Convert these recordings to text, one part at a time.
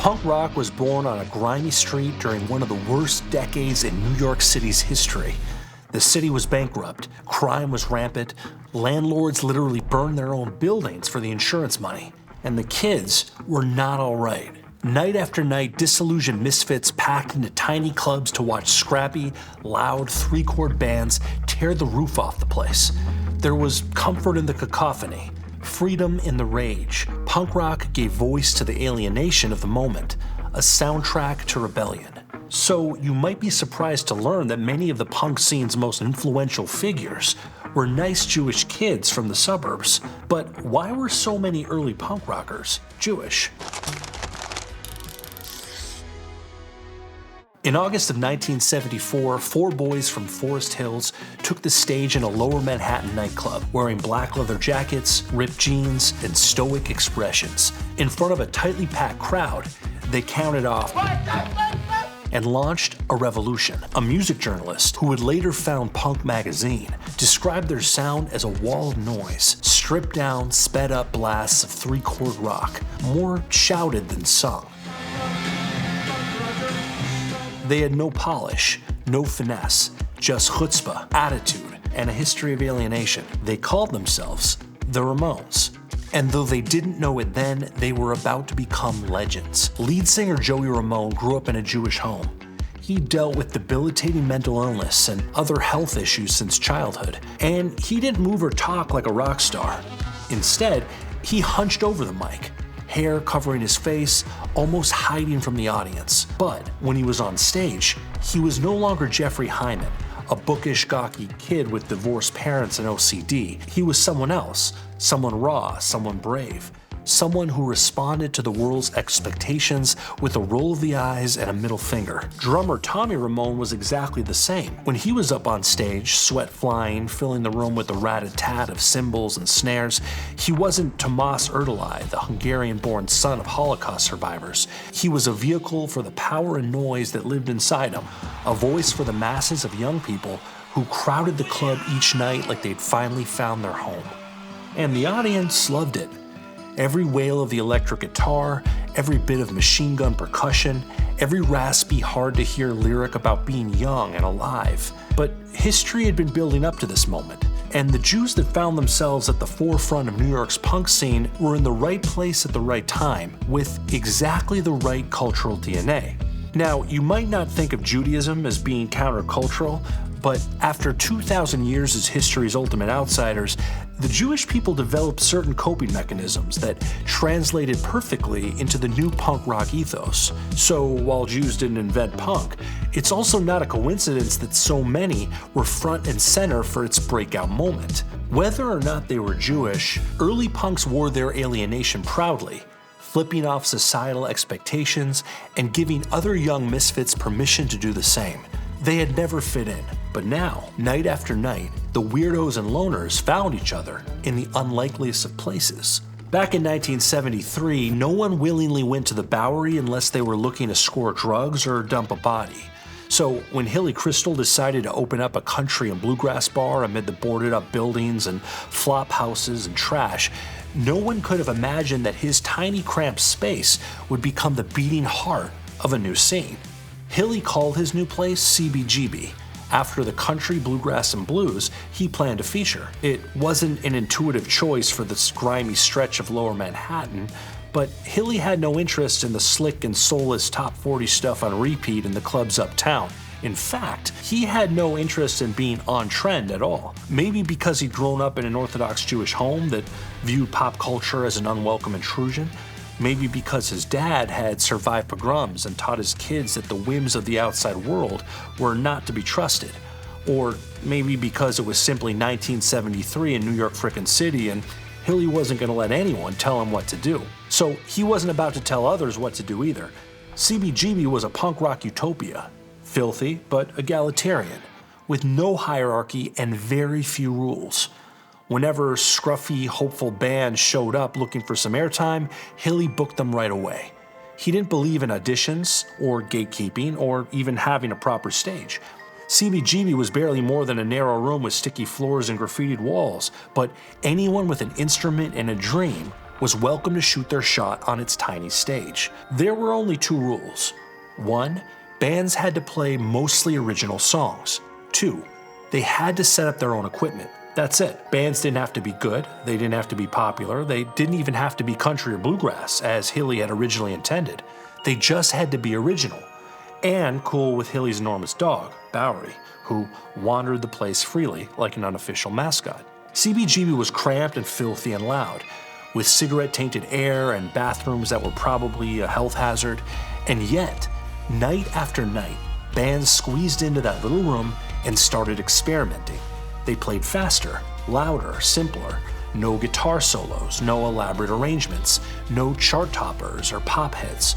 Punk rock was born on a grimy street during one of the worst decades in New York City's history. The city was bankrupt, crime was rampant, landlords literally burned their own buildings for the insurance money, and the kids were not all right. Night after night, disillusioned misfits packed into tiny clubs to watch scrappy, loud, three-chord bands tear the roof off the place. There was comfort in the cacophony, freedom in the rage. Punk rock gave voice to the alienation of the moment, a soundtrack to rebellion. So you might be surprised to learn that many of the punk scene's most influential figures were nice Jewish kids from the suburbs. But why were so many early punk rockers Jewish? In August of 1974, four boys from Forest Hills took the stage in a lower Manhattan nightclub, wearing black leather jackets, ripped jeans, and stoic expressions. In front of a tightly packed crowd, they counted off and launched a revolution. A music journalist, who would later found Punk magazine, described their sound as a wall of noise, stripped down, sped up blasts of three-chord rock, more shouted than sung. They had no polish, no finesse, just chutzpah, attitude, and a history of alienation. They called themselves the Ramones. And though they didn't know it then, they were about to become legends. Lead singer Joey Ramone grew up in a Jewish home. He dealt with debilitating mental illness and other health issues since childhood, and he didn't move or talk like a rock star. Instead, he hunched over the mic, hair covering his face, almost hiding from the audience. But when he was on stage, he was no longer Jeffrey Hyman, a bookish, gawky kid with divorced parents and OCD. He was someone else, someone raw, someone brave, someone who responded to the world's expectations with a roll of the eyes and a middle finger. Drummer Tommy Ramone was exactly the same. When he was up on stage, sweat flying, filling the room with a rat-a-tat of cymbals and snares, he wasn't Tomas Erdely, the Hungarian-born son of Holocaust survivors. He was a vehicle for the power and noise that lived inside him, a voice for the masses of young people who crowded the club each night like they'd finally found their home. And the audience loved it. Every wail of the electric guitar, every bit of machine gun percussion, every raspy, hard-to-hear lyric about being young and alive. But history had been building up to this moment, and the Jews that found themselves at the forefront of New York's punk scene were in the right place at the right time, with exactly the right cultural DNA. Now, you might not think of Judaism as being countercultural, but after 2,000 years as history's ultimate outsiders, the Jewish people developed certain coping mechanisms that translated perfectly into the new punk rock ethos. So while Jews didn't invent punk, it's also not a coincidence that so many were front and center for its breakout moment. Whether or not they were Jewish, early punks wore their alienation proudly, flipping off societal expectations and giving other young misfits permission to do the same. They had never fit in, but now, night after night, the weirdos and loners found each other in the unlikeliest of places. Back in 1973, no one willingly went to the Bowery unless they were looking to score drugs or dump a body. So when Hilly Kristal decided to open up a country and bluegrass bar amid the boarded up buildings and flop houses and trash, no one could have imagined that his tiny cramped space would become the beating heart of a new scene. Hilly called his new place CBGB, after the country, bluegrass, and blues he planned to feature. It wasn't an intuitive choice for this grimy stretch of lower Manhattan, but Hilly had no interest in the slick and soulless top 40 stuff on repeat in the clubs uptown. In fact, he had no interest in being on trend at all. Maybe because he'd grown up in an Orthodox Jewish home that viewed pop culture as an unwelcome intrusion. Maybe because his dad had survived pogroms and taught his kids that the whims of the outside world were not to be trusted. Or maybe because it was simply 1973 in New York frickin' City and Hilly wasn't going to let anyone tell him what to do. So he wasn't about to tell others what to do either. CBGB was a punk rock utopia, filthy but egalitarian, with no hierarchy and very few rules. Whenever scruffy, hopeful bands showed up looking for some airtime, Hilly booked them right away. He didn't believe in auditions, or gatekeeping, or even having a proper stage. CBGB was barely more than a narrow room with sticky floors and graffitied walls, but anyone with an instrument and a dream was welcome to shoot their shot on its tiny stage. There were only 2 rules. 1, bands had to play mostly original songs. 2, they had to set up their own equipment. That's it. Bands didn't have to be good, they didn't have to be popular, they didn't even have to be country or bluegrass, as Hilly had originally intended. They just had to be original, and cool with Hilly's enormous dog, Bowery, who wandered the place freely like an unofficial mascot. CBGB was cramped and filthy and loud, with cigarette-tainted air and bathrooms that were probably a health hazard, and yet, night after night, bands squeezed into that little room and started experimenting. They played faster, louder, simpler, no guitar solos, no elaborate arrangements, no chart toppers or pop hits.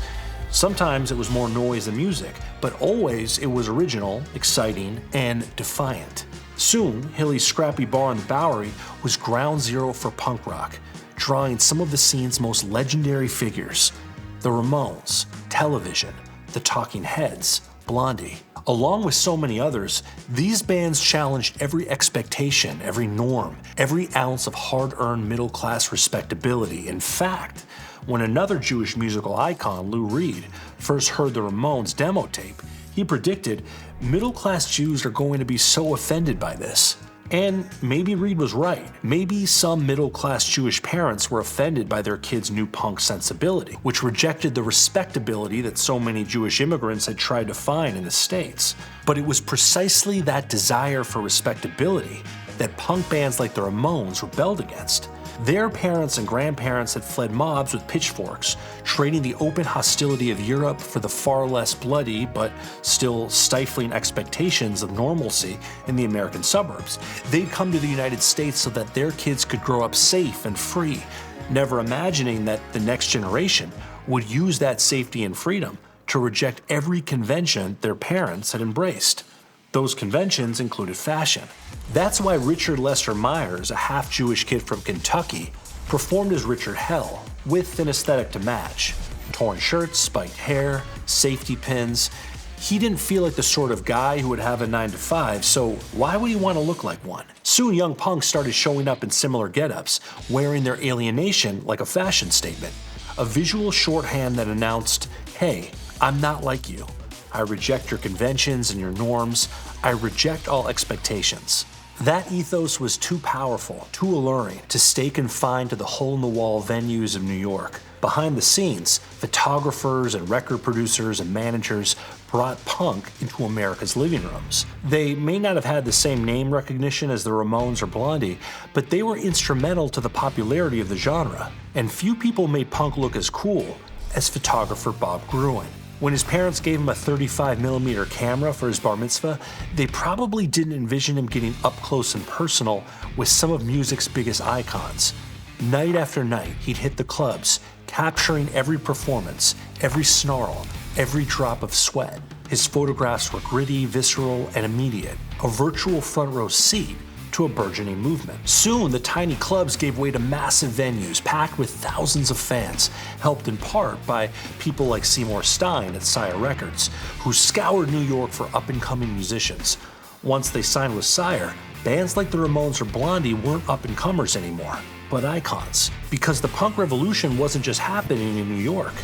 Sometimes it was more noise than music, but always it was original, exciting, and defiant. Soon, Hilly's scrappy bar in the Bowery was ground zero for punk rock, drawing some of the scene's most legendary figures: the Ramones, Television, the Talking Heads, Blondie. Along with so many others, these bands challenged every expectation, every norm, every ounce of hard-earned middle-class respectability. In fact, when another Jewish musical icon, Lou Reed, first heard the Ramones demo tape, he predicted middle-class Jews are going to be so offended by this. And maybe Reed was right. Maybe some middle-class Jewish parents were offended by their kids' new punk sensibility, which rejected the respectability that so many Jewish immigrants had tried to find in the States. But it was precisely that desire for respectability that punk bands like the Ramones rebelled against. Their parents and grandparents had fled mobs with pitchforks, trading the open hostility of Europe for the far less bloody but still stifling expectations of normalcy in the American suburbs. They'd come to the United States so that their kids could grow up safe and free, never imagining that the next generation would use that safety and freedom to reject every convention their parents had embraced. Those conventions included fashion. That's why Richard Lester Myers, a half-Jewish kid from Kentucky, performed as Richard Hell, with an aesthetic to match. Torn shirts, spiked hair, safety pins. He didn't feel like the sort of guy who would have a 9-to-5, so why would he want to look like one? Soon young punks started showing up in similar getups, wearing their alienation like a fashion statement, a visual shorthand that announced, "Hey, I'm not like you. I reject your conventions and your norms. I reject all expectations." That ethos was too powerful, too alluring to stay confined to the hole-in-the-wall venues of New York. Behind the scenes, photographers and record producers and managers brought punk into America's living rooms. They may not have had the same name recognition as the Ramones or Blondie, but they were instrumental to the popularity of the genre. And few people made punk look as cool as photographer Bob Gruen. When his parents gave him a 35mm camera for his bar mitzvah, they probably didn't envision him getting up close and personal with some of music's biggest icons. Night after night, he'd hit the clubs, capturing every performance, every snarl, every drop of sweat. His photographs were gritty, visceral, and immediate, a virtual front row seat to a burgeoning movement. Soon, the tiny clubs gave way to massive venues packed with thousands of fans, helped in part by people like Seymour Stein at Sire Records, who scoured New York for up-and-coming musicians. Once they signed with Sire, bands like the Ramones or Blondie weren't up-and-comers anymore, but icons, because the punk revolution wasn't just happening in New York.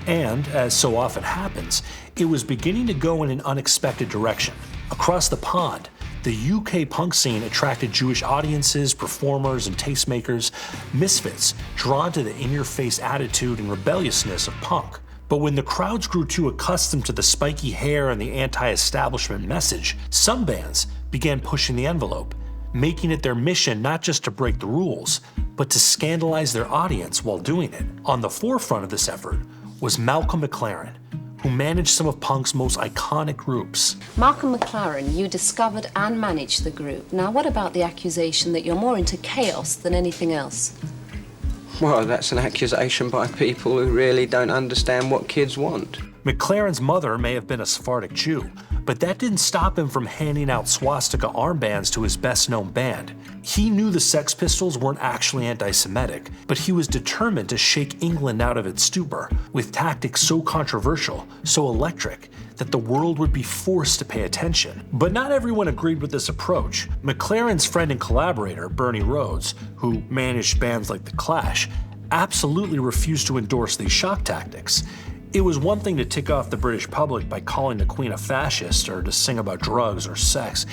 And, as so often happens, it was beginning to go in an unexpected direction. Across the pond, the UK punk scene attracted Jewish audiences, performers, and tastemakers, misfits drawn to the in-your-face attitude and rebelliousness of punk. But when the crowds grew too accustomed to the spiky hair and the anti-establishment message, some bands began pushing the envelope, making it their mission not just to break the rules, but to scandalize their audience while doing it. On the forefront of this effort was Malcolm McLaren, who managed some of punk's most iconic groups. Malcolm McLaren, you discovered and managed the group. Now, what about the accusation that you're more into chaos than anything else? Well, that's an accusation by people who really don't understand what kids want. McLaren's mother may have been a Sephardic Jew, but that didn't stop him from handing out swastika armbands to his best-known band. He knew the Sex Pistols weren't actually anti-Semitic, but he was determined to shake England out of its stupor, with tactics so controversial, so electric, that the world would be forced to pay attention. But not everyone agreed with this approach. McLaren's friend and collaborator, Bernie Rhodes, who managed bands like The Clash, absolutely refused to endorse these shock tactics. It was one thing to tick off the British public by calling the Queen a fascist or to sing about drugs or sex.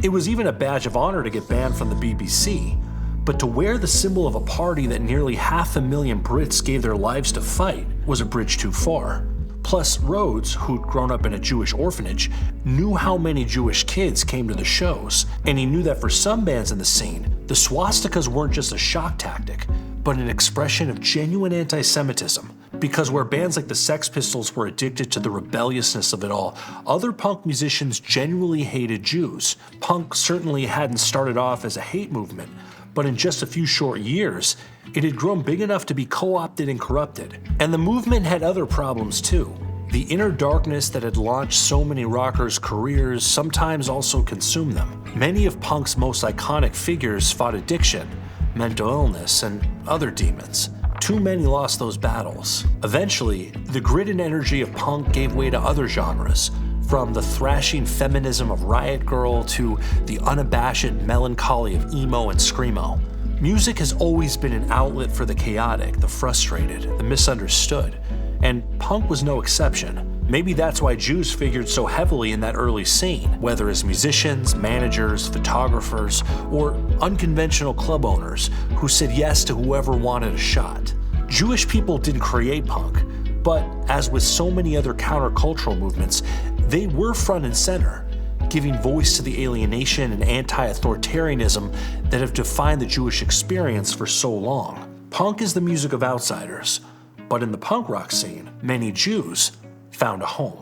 It was even a badge of honor to get banned from the BBC. But to wear the symbol of a party that nearly 500,000 Brits gave their lives to fight was a bridge too far. Plus, Rhodes, who'd grown up in a Jewish orphanage, knew how many Jewish kids came to the shows, and he knew that for some bands in the scene, the swastikas weren't just a shock tactic, but an expression of genuine anti-Semitism. Because where bands like the Sex Pistols were addicted to the rebelliousness of it all, other punk musicians genuinely hated Jews. Punk certainly hadn't started off as a hate movement, but in just a few short years, it had grown big enough to be co-opted and corrupted. And the movement had other problems too. The inner darkness that had launched so many rockers' careers sometimes also consumed them. Many of punk's most iconic figures fought addiction, mental illness, and other demons. Too many lost those battles. Eventually, the grit and energy of punk gave way to other genres, from the thrashing feminism of Riot Girl to the unabashed melancholy of emo and screamo. Music has always been an outlet for the chaotic, the frustrated, the misunderstood, and punk was no exception. Maybe that's why Jews figured so heavily in that early scene, whether as musicians, managers, photographers, or unconventional club owners who said yes to whoever wanted a shot. Jewish people didn't create punk, but as with so many other countercultural movements, they were front and center, giving voice to the alienation and anti-authoritarianism that have defined the Jewish experience for so long. Punk is the music of outsiders, but in the punk rock scene, many Jews found a home.